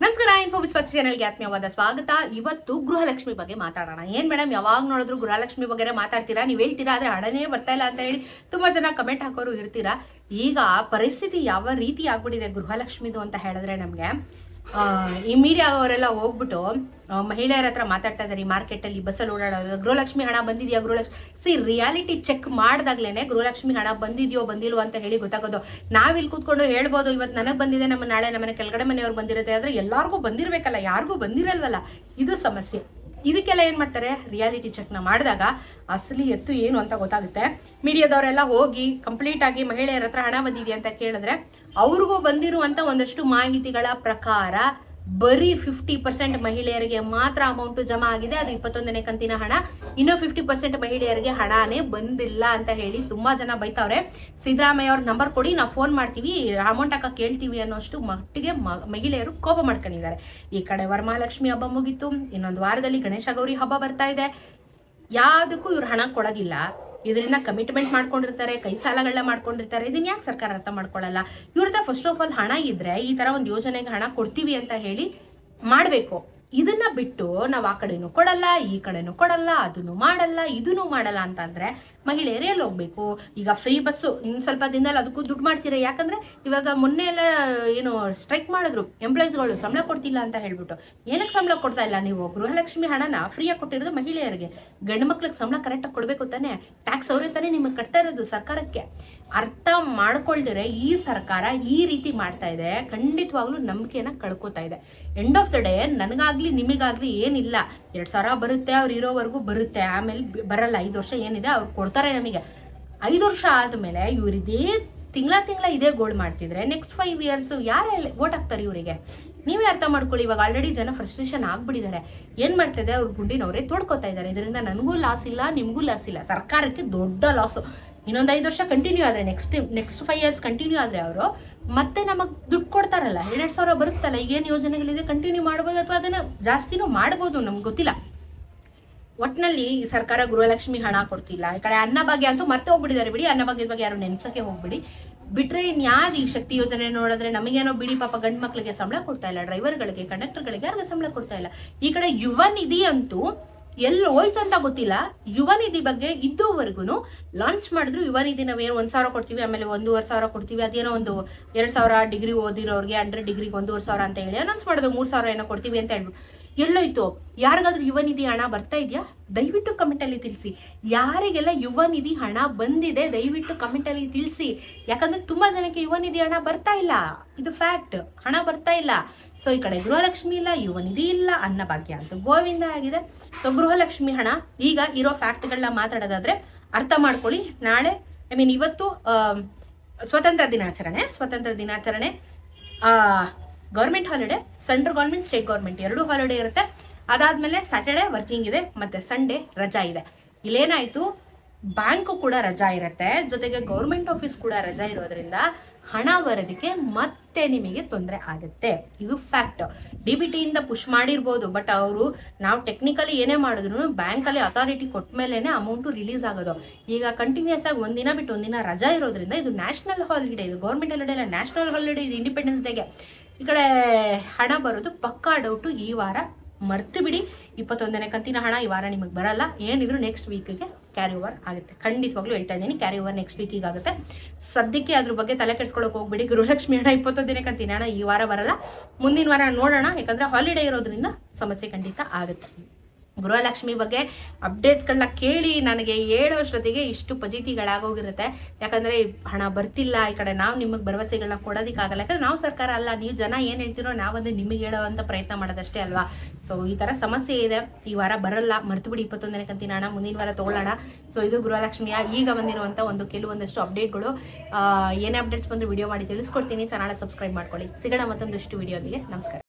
ನಮಸ್ಕಾರ info with ಸ್ವಚ್ಛ ಚಾನೆಲ್ಗೆ ಆತ್ಮೀಯವಾದ ಸ್ವಾಗತ. ಇವತ್ತು ಗೃಹಲಕ್ಷ್ಮಿ ಬಗ್ಗೆ ಮಾತಾಡೋಣ. ಏನ್ ಮೇಡಮ್ ಯಾವಾಗ ನೋಡಿದ್ರು ಗೃಹಲಕ್ಷ್ಮಿ ಬಗ್ಗೆ ಮಾತಾಡ್ತೀರಾ, ನೀವು ಹೇಳ್ತೀರಾ ಆದ್ರೆ ಹಣನೇ ಬರ್ತಾ ಇಲ್ಲ ಅಂತ ಹೇಳಿ ತುಂಬಾ ಜನ ಕಮೆಂಟ್ ಹಾಕೋರು ಇರ್ತೀರಾ. ಈಗ ಪರಿಸ್ಥಿತಿ ಯಾವ ರೀತಿ ಆಗ್ಬಿಟ್ಟಿದೆ ಗೃಹಲಕ್ಷ್ಮಿದು ಅಂತ ಹೇಳಿದ್ರೆ, ನಮ್ಗೆ ಈ ಮೀಡಿಯಾ ಅವರೆಲ್ಲ ಹೋಗ್ಬಿಟ್ಟು ಮಹಿಳೆಯರ ಹತ್ರ ಮಾತಾಡ್ತಾ ಇದ್ದಾರೆ. ಈ ಮಾರ್ಕೆಟ್ ಅಲ್ಲಿ ಬಸ್ಸಲ್ಲಿ ಓಡಾಡೋದು ಗೃಹಲಕ್ಷ್ಮಿ ಹಣ ಬಂದಿದ್ಯಾ, ಗೃಹಲಕ್ಷ್ಮಿ ರಿಯಾಲಿಟಿ ಚೆಕ್ ಮಾಡಿದಾಗ್ಲೇನೆ ಗೃಹಲಕ್ಷ್ಮಿ ಹಣ ಬಂದಿದ್ಯೋ ಬಂದಿಲ್ವೋ ಅಂತ ಹೇಳಿ ಗೊತ್ತಾಗೋದು. ನಾವಿಲ್ಲಿ ಕೂತ್ಕೊಂಡು ಹೇಳ್ಬೋದು ಇವತ್ತು ನನಗೆ ಬಂದಿದೆ, ನಮ್ಮ ನಾಳೆ ನಮ್ಮನೆ ಕೆಳಗಡೆ ಮನೆಯವ್ರು ಬಂದಿರುತ್ತೆ, ಆದ್ರೆ ಎಲ್ಲಾರ್ಗೂ ಬಂದಿರ್ಬೇಕಲ್ಲ, ಯಾರಿಗೂ ಬಂದಿರಲ್ವಲ್ಲ, ಇದು ಸಮಸ್ಯೆ. ಇದಕ್ಕೆಲ್ಲ ಏನ್ ಮಾಡ್ತಾರೆ, ರಿಯಾಲಿಟಿ ಚೆಕ್ನ ಮಾಡಿದಾಗ ಅಸಲಿ ಎತ್ತು ಏನು ಅಂತ ಗೊತ್ತಾಗುತ್ತೆ. ಮೀಡಿಯಾದವರೆಲ್ಲ ಹೋಗಿ ಕಂಪ್ಲೀಟ್ ಆಗಿ ಮಹಿಳೆಯರ ಹತ್ರ ಹಣ ಬಂದಿದೆಯಾ ಅಂತ ಕೇಳಿದ್ರೆ ಅವ್ರಿಗೂ ಬಂದಿರುವಂತ ಒಂದಷ್ಟು ಮಾಹಿತಿಗಳ ಪ್ರಕಾರ ಬರೀ 50% ಮಹಿಳೆಯರಿಗೆ ಮಾತ್ರ ಅಮೌಂಟ್ ಜಮಾ ಆಗಿದೆ. ಅದು 21ನೇ ಕಂತಿನ ಹಣ. ಇನ್ನೂ 50% ಮಹಿಳೆಯರಿಗೆ ಹಣನೇ ಬಂದಿಲ್ಲ ಅಂತ ಹೇಳಿ ತುಂಬಾ ಜನ ಬೈತಾವ್ರೆ. ಸಿದ್ದರಾಮಯ್ಯ ಅವ್ರ ನಂಬರ್ ಕೊಡಿ, ನಾವು ಫೋನ್ ಮಾಡ್ತೀವಿ, ಅಮೌಂಟ್ ಹಾಕ ಕೇಳ್ತೀವಿ ಅನ್ನೋಷ್ಟು ಮಟ್ಟಿಗೆ ಮಹಿಳೆಯರು ಕೋಪ ಮಾಡ್ಕೊಂಡಿದ್ದಾರೆ. ಈ ಕಡೆ ವರಮಹಾಲಕ್ಷ್ಮಿ ಹಬ್ಬ ಮುಗೀತು, ಇನ್ನೊಂದು ವಾರದಲ್ಲಿ ಗಣೇಶ ಗೌರಿ ಹಬ್ಬ ಬರ್ತಾ ಇದೆ. ಯಾವುದಕ್ಕೂ ಇವ್ರು ಹಣ ಕೊಡೋದಿಲ್ಲ. ಇದರಿಂದ ಕಮಿಟ್ಮೆಂಟ್ ಮಾಡ್ಕೊಂಡಿರ್ತಾರೆ, ಕೈ ಸಾಲಗಳನ್ನ ಮಾಡ್ಕೊಂಡಿರ್ತಾರೆ. ಇದನ್ನ ಯಾಕೆ ಸರ್ಕಾರ ಅರ್ಥ ಮಾಡ್ಕೊಳ್ಳಲ್ಲ? ಇವ್ರ ಹತ್ರ ಫಸ್ಟ್ ಆಫ್ ಆಲ್ ಹಣ ಇದ್ರೆ ಈ ತರ ಒಂದು ಯೋಜನೆಗೆ ಹಣ ಕೊಡ್ತೀವಿ ಅಂತ ಹೇಳಿ ಮಾಡ್ಬೇಕು. ಇದನ್ನ ಬಿಟ್ಟು ನಾವು ಆ ಕಡೆನೂ ಕೊಡಲ್ಲ, ಈ ಕಡೆನೂ ಕೊಡಲ್ಲ, ಅದನ್ನು ಮಾಡಲ್ಲ, ಇದನ್ನು ಮಾಡಲ್ಲ ಅಂತಂದ್ರೆ ಮಹಿಳೆಯರು ಎಲ್ಲಿ ಹೋಗ್ಬೇಕು? ಈಗ ಫ್ರೀ ಬಸ್ಸು ಇನ್ ಸ್ವಲ್ಪ ದಿನದಲ್ಲಿ ಅದಕ್ಕೂ ದುಡ್ಡು ಮಾಡ್ತೀರಾ. ಯಾಕಂದ್ರೆ ಇವಾಗ ಮೊನ್ನೆ ಎಲ್ಲ ಏನು ಸ್ಟ್ರೈಕ್ ಮಾಡಿದ್ರು ಎಂಪ್ಲಾಯೀಸ್ಗಳು, ಸಂಬಳ ಕೊಡ್ತಿಲ್ಲ ಅಂತ ಹೇಳ್ಬಿಟ್ಟು. ಏನಕ್ಕೆ ಸಂಬಳ ಕೊಡ್ತಾ ಇಲ್ಲ? ನೀವು ಗೃಹಲಕ್ಷ್ಮಿ ಹಣನ ಫ್ರೀಯಾಗಿ ಕೊಟ್ಟಿರೋದು ಮಹಿಳೆಯರಿಗೆ, ಗಂಡು ಮಕ್ಳಿಗೆ ಸಂಬಳ ಕರೆಕ್ಟಾಗಿ ಕೊಡ್ಬೇಕು ತಾನೆ, ಟ್ಯಾಕ್ಸ್ ಅವರೇ ತಾನೇ ನಿಮಗೆ ಕಟ್ತಾ ಇರೋದು ಸರ್ಕಾರಕ್ಕೆ. ಅರ್ಥ ಮಾಡ್ಕೊಳ್ದಿರೆ ಈ ಸರ್ಕಾರ ಈ ರೀತಿ ಮಾಡ್ತಾ ಇದೆ, ಖಂಡಿತವಾಗ್ಲೂ ನಂಬಿಕೆನ ಕಳ್ಕೊತಾ ಇದೆ. ಎಂಡ್ ಆಫ್ ದ ಡೇ ನನಗಾಗ್ಲಿ ನಿಮಗಾಗ್ಲಿ ಏನಿಲ್ಲ, 2,000 ಬರುತ್ತೆ, ಅವ್ರು ಇರೋವರೆಗೂ ಬರುತ್ತೆ, ಆಮೇಲೆ ಬರಲ್ಲ. 5 ವರ್ಷ ಏನಿದೆ ಅವ್ರು ಕೊಡ್ತಾರೆ ನಮಗೆ. 5 ವರ್ಷ ಆದ್ಮೇಲೆ ಇವ್ರು ಇದೇ ತಿಂಗಳ ಇದೇ ಗೋಲ್ಡ್ ಮಾಡ್ತಿದ್ರೆ ನೆಕ್ಸ್ಟ್ 5 ಇಯರ್ಸ್ ಯಾರೆಲ್ಲ ಓಟ್ ಹಾಕ್ತಾರೆ ಇವರಿಗೆ? ನೀವೇ ಅರ್ಥ ಮಾಡ್ಕೊಳ್ಳಿ. ಇವಾಗ ಆಲ್ರೆಡಿ ಜನ ಫ್ರಸ್ಟ್ರೇಷನ್ ಆಗ್ಬಿಟ್ಟಿದ್ದಾರೆ. ಏನ್ ಮಾಡ್ತಿದೆ, ಅವ್ರ ಗುಂಡಿನವರೇ ತೋಡ್ಕೋತಾ ಇದ್ದಾರೆ. ಇದರಿಂದ ನನಗೂ ಲಾಸ್ ಇಲ್ಲ, ನಿಮಗೂ ಲಾಸ್ ಇಲ್ಲ, ಸರ್ಕಾರಕ್ಕೆ ದೊಡ್ಡ ಲಾಸು. ಇನ್ನೊಂದು 5 ವರ್ಷ ಕಂಟಿನ್ಯೂ ಆದ್ರೆ ನೆಕ್ಸ್ಟ್ 5 ಇಯರ್ಸ್ ಕಂಟಿನ್ಯೂ ಆದ್ರೆ ಅವರು ಮತ್ತೆ ನಮಗ್ ದುಡ್ಡು ಕೊಡ್ತಾರಲ್ಲ, 2,000 ಬರುತ್ತಲ್ಲ, ಈಗೇನು ಯೋಜನೆಗಳಿದೆ ಕಂಟಿನ್ಯೂ ಮಾಡ್ಬೋದು, ಅಥವಾ ಅದನ್ನ ಜಾಸ್ತಿನೂ ಮಾಡ್ಬೋದು, ನಮ್ಗೆ ಗೊತ್ತಿಲ್ಲ. ಒಟ್ನಲ್ಲಿ ಈ ಸರ್ಕಾರ ಗೃಹಲಕ್ಷ್ಮಿ ಹಣ ಕೊಡ್ತಿಲ್ಲ. ಈ ಕಡೆ ಅನ್ನಭಾಗ್ಯ ಅಂತೂ ಮತ್ತೆ ಹೋಗ್ಬಿಟ್ಟಿದ್ದಾರೆ ಬಿಡಿ. ಅನ್ನಭಾಗ್ಯದ ಬಗ್ಗೆ ಯಾರು ನೆನ್ಸಕ್ಕೆ ಹೋಗ್ಬಿಡಿ. ಬಿಟ್ರೆ ಇನ್ಯಾವ್ದು ಈ ಶಕ್ತಿ ಯೋಜನೆ ನೋಡಿದ್ರೆ ನಮಗೇನೋ ಬಿಡಿ, ಪಾಪ ಗಂಡು ಮಕ್ಳಿಗೆ ಸಂಬಳ ಕೊಡ್ತಾ ಇಲ್ಲ, ಡ್ರೈವರ್ಗಳಿಗೆ, ಕಂಡಕ್ಟರ್ಗಳಿಗೆ ಯಾರಿಗೂ ಸಂಬಳ ಕೊಡ್ತಾ ಇಲ್ಲ. ಈ ಕಡೆ ಯುವ ನಿಧಿ ಅಂತೂ ಎಲ್ಲಿ ಹೋಯ್ತು ಅಂತ ಗೊತ್ತಿಲ್ಲ. ಯುವ ನಿಧಿ ಬಗ್ಗೆ ಇದುವರೆಗೂ ಲಾಂಚ್ ಮಾಡಿದ್ರು. ಯುವ ನಿಧಿ ನಾವೇನು 1,000 ಕೊಡ್ತೀವಿ, ಆಮೇಲೆ 1,500 ಕೊಡ್ತೀವಿ, ಅದೇನೋ ಒಂದು 2,000 ಡಿಗ್ರಿ ಓದಿರೋರಿಗೆ 100 ಡಿಗ್ರಿಗೆ 1,500 ಅಂತ ಹೇಳಿ ಅನೌನ್ಸ್ ಮಾಡೋದು. 3,000 ಏನೋ ಕೊಡ್ತೀವಿ ಅಂತ ಹೇಳ್ಬಿಟ್ಟು ಎಲ್ಲೋಯ್ತು? ಯಾರಿಗಾದ್ರೂ ಯುವ ನಿಧಿ ಹಣ ಬರ್ತಾ ಇದೆಯಾ? ದಯವಿಟ್ಟು ಕಮೆಂಟ್ ಅಲ್ಲಿ ತಿಳಿಸಿ. ಯಾರಿಗೆಲ್ಲ ಯುವ ನಿಧಿ ಹಣ ಬಂದಿದೆ ದಯವಿಟ್ಟು ಕಮೆಂಟ್ ಅಲ್ಲಿ ತಿಳಿಸಿ. ಯಾಕಂದ್ರೆ ತುಂಬಾ ಜನಕ್ಕೆ ಯುವ ನಿಧಿ ಹಣ ಬರ್ತಾ ಇಲ್ಲ, ಇದು ಫ್ಯಾಕ್ಟ್. ಹಣ ಬರ್ತಾ ಇಲ್ಲ. ಸೊ ಈ ಕಡೆ ಗೃಹಲಕ್ಷ್ಮಿ ಇಲ್ಲ, ಯುವ ನಿಧಿ ಇಲ್ಲ, ಅನ್ನಭಾಗ್ಯ ಅಂತ ಗೋವಿಂದ ಆಗಿದೆ. ಸೊ ಗೃಹಲಕ್ಷ್ಮಿ ಹಣ ಈಗ ಇರೋ ಫ್ಯಾಕ್ಟ್ಗಳನ್ನ ಮಾತಾಡೋದಾದ್ರೆ ಅರ್ಥ ಮಾಡ್ಕೊಳ್ಳಿ. ನಾಳೆ ಇವತ್ತು ಸ್ವಾತಂತ್ರ್ಯ ದಿನಾಚರಣೆ government holiday, central government, state government 2 holiday ಇರುತ್ತೆ. ಅದಾದ್ಮೇಲೆ ಸ್ಯಾಟರ್ಡೆ ವರ್ಕಿಂಗ್ ಇದೆ, ಮತ್ತೆ ಸಂಡೇ ರಜಾ ಇದೆ. ಇಲ್ಲೇನಾಯ್ತು, ಬ್ಯಾಂಕು ಕೂಡ ರಜಾ ಇರುತ್ತೆ, ಜೊತೆಗೆ ಗೌರ್ಮೆಂಟ್ ಆಫೀಸ್ ಕೂಡ ರಜಾ ಇರೋದ್ರಿಂದ ಹಣ ಬರೋದಕ್ಕೆ ಮತ್ತೆ ನಿಮಗೆ ತೊಂದರೆ ಆಗುತ್ತೆ. ಇದು ಫ್ಯಾಕ್ಟ್. DBT ಇಂದ ಪುಷ್ ಮಾಡಿರ್ಬೋದು, ಬಟ್ ಅವರು ನಾವು ಟೆಕ್ನಿಕಲಿ ಏನೇ ಮಾಡಿದ್ರು ಬ್ಯಾಂಕಲ್ಲಿ ಅಥಾರಿಟಿ ಕೊಟ್ಟ ಮೇಲೇನೆ ಅಮೌಂಟು ರಿಲೀಸ್ ಆಗೋದು. ಈಗ ಕಂಟಿನ್ಯೂಸ್ ಆಗಿ ಒಂದಿನ ಬಿಟ್ಟು ಒಂದಿನ ರಜಾ ಇರೋದ್ರಿಂದ ಇದು ನ್ಯಾಷನಲ್ ಹಾಲಿಡೇ, ಇದು ಗೌರ್ಮೆಂಟ್ ಹಾಲಿಡೇ ಅಲ್ಲ, ನ್ಯಾಷನಲ್ ಹಾಲಿಡೇ, ಇದು ಇಂಡಿಪೆಂಡೆನ್ಸ್ ಡೇಗೆ. ಈ ಕಡೆ ಹಣ ಬರೋದು ಪಕ್ಕಾ ಡೌಟು. ಈ ವಾರ ಮರ್ತು ಬಿಡಿ, 21ನೇ ಕಂತಿನ ಹಣ ಈ ವಾರ ನಿಮಗೆ ಬರಲ್ಲ. ಏನಿದ್ರು ನೆಕ್ಸ್ಟ್ ವೀಕ್ಗೆ ಕ್ಯಾರಿ ಓವರ್ ಆಗುತ್ತೆ. ಖಂಡಿತವಾಗ್ಲೂ ಹೇಳ್ತಾ ಇದ್ದೀನಿ, ಕ್ಯಾರಿ ಓವರ್ ನೆಕ್ಸ್ಟ್ ವೀಕಿಗೆ ಆಗುತ್ತೆ. ಸದ್ಯಕ್ಕೆ ಅದ್ರ ಬಗ್ಗೆ ತಲೆ ಕೆಡ್ಸ್ಕೊಳಕ್ ಹೋಗ್ಬಿಡಿ. ಗೃಹಲಕ್ಷ್ಮಿ ಹಣ 21ನೇ ಕಂತಿನ ಹಣ ಈ ವಾರ ಬರಲ್ಲ, ಮುಂದಿನ ವಾರ ನೋಡೋಣ. ಯಾಕಂದ್ರೆ ಹಾಲಿಡೇ ಇರೋದ್ರಿಂದ ಸಮಸ್ಯೆ ಖಂಡಿತ ಆಗುತ್ತೆ. ಗೃಹಲಕ್ಷ್ಮಿ ಬಗ್ಗೆ ಅಪ್ಡೇಟ್ಸ್ಗಳನ್ನ ಕೇಳಿ ನನಗೆ ಹೇಳೋಷ್ಟೊತ್ತಿಗೆ ಇಷ್ಟು ಫಜೀತಿಗಳಾಗೋಗಿರುತ್ತೆ. ಯಾಕಂದ್ರೆ ಹಣ ಬರ್ತಿಲ್ಲ, ಈ ಕಡೆ ನಾವು ನಿಮಗೆ ಭರವಸೆಗಳನ್ನ ಕೊಡೋದಕ್ಕಾಗಲ್ಲ. ಯಾಕಂದ್ರೆ ನಾವು ಸರ್ಕಾರ ಅಲ್ಲ, ನೀವು ಜನ ಏನು ಹೇಳ್ತಿರೋ ನಾವೊಂದು ನಿಮಗೆ ಹೇಳೋವಂಥ ಪ್ರಯತ್ನ ಮಾಡೋದಷ್ಟೇ ಅಲ್ವಾ. ಸೊ ಈ ಥರ ಸಮಸ್ಯೆ ಇದೆ. ಈ ವಾರ ಬರಲ್ಲ, ಮರ್ತು ಬಿಡಿ. 21ನೇ ಕಂತಿನ ಹಣ ಮುಂದಿನ ವಾರ ತೊಗೊಳ್ಳೋಣ. ಸೊ ಇದು ಗೃಹಲಕ್ಷ್ಮಿಯ ಈಗ ಬಂದಿರುವಂಥ ಕೆಲವೊಂದಷ್ಟು ಅಪ್ಡೇಟ್ಗಳು. ಏನೇ ಅಪ್ಡೇಟ್ಸ್ ಬಂದು ವಿಡಿಯೋ ಮಾಡಿ ತಿಳಿಸ್ಕೊಡ್ತೀನಿ. ಚಾನಲ್ ಸಬ್ಸ್ಕ್ರೈಬ್ ಮಾಡ್ಕೊಳ್ಳಿ. ಸಿಗೋಣ ಮತ್ತೊಂದಷ್ಟು ವಿಡಿಯೋದಿಗೆ. ನಮಸ್ಕಾರ.